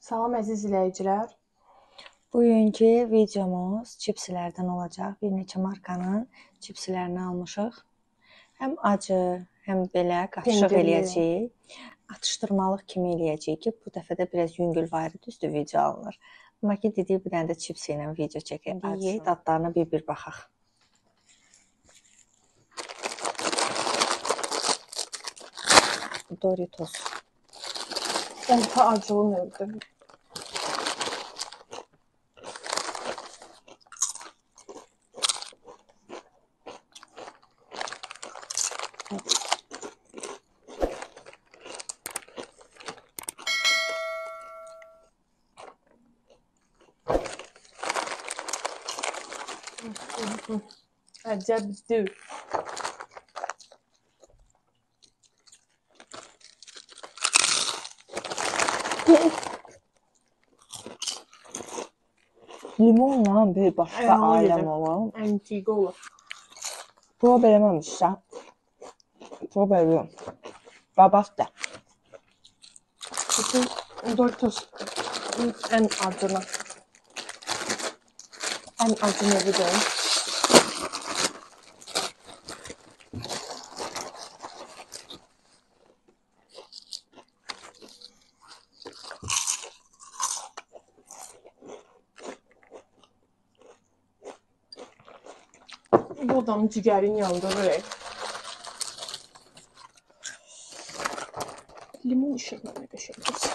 Salam əziz izləyicilər. Bugünkü videomuz çipslərdən olacaq. Bir neçə markanın çipslərini almışıq. Həm acı, həm belə qatışıq eləyəcəyik. Atışdırmalıq kimi eləyəcəyik ki, bu dəfə də biraz yüngül var idi, üstü video alınır. Amma ki, dedik bir dənə də chips ilə video çəkək. Yeyək, dadlarına bir baxaq. Doritos. Orta acılı növdür. Əcəbdir. Limonla bir başqa aləm olur. Antiqa olur. Proba eləməmişsən. Proba eləyəm. Babas da. Bütün Doritos ən acını. Ən acı növüdür. Bu adamın cigərini yandırır. Limon işıqla nə qəşəngdir.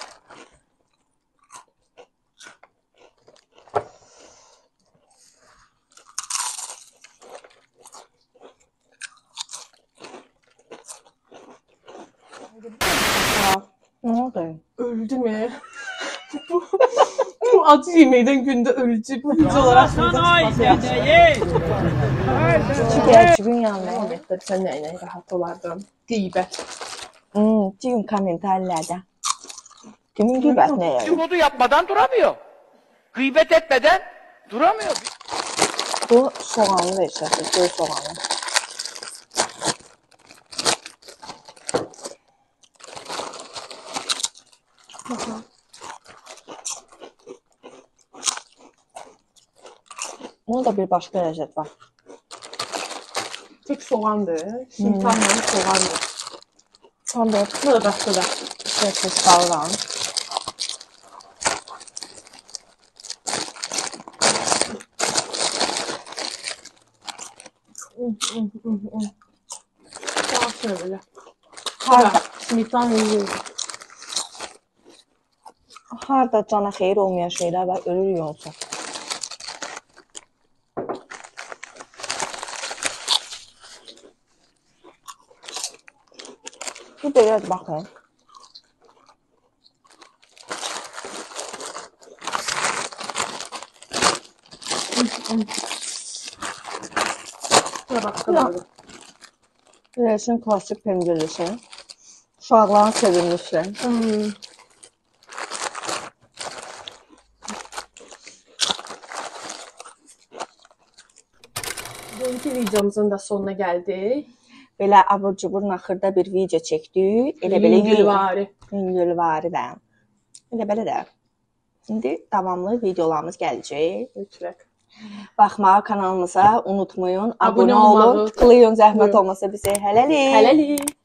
Nə oldu? Öldü mü? Bu acı yeməkdən gündə ölücü. Bu video olaraq Gerçeğin yanına. Əlbəttə, sən nə ilə rahat olardın? Qeybət. Deyim komentarlarda. Kimin qeybət nə yəni? Dedikodu yapmadan duramıyor. Gıybet etmeden duramıyor. Bu soğanlı versiyası, göy soğanlı. Bunun da bir başqa ləzzət var. Tek soğandır. Şimtanla soğandır. Tam da Bu da başqa da. sessiz qalıram. Başqa belə. Harda, Smitan yiyir. harda cana xeyir olmayan şeylər var, ölür yolsa. Bir belə baxın. Bu da başqa da. Biləsin klasik penceresi. Uşaqların sevimlisi. Bugünkü videomuzun da sonuna gəldik. Belə abur-cubur naxırda bir video çəkdik. Elə belə yüngülvari də. Elə belə də. İndi davamlı videolarımız gələcək. Mütləq. Baxmağı kanalımıza unutmayın. Abunə Abunə olun. olmağı. Tıklayın zəhmət olmasa bizə. Hələlik. Hələlik.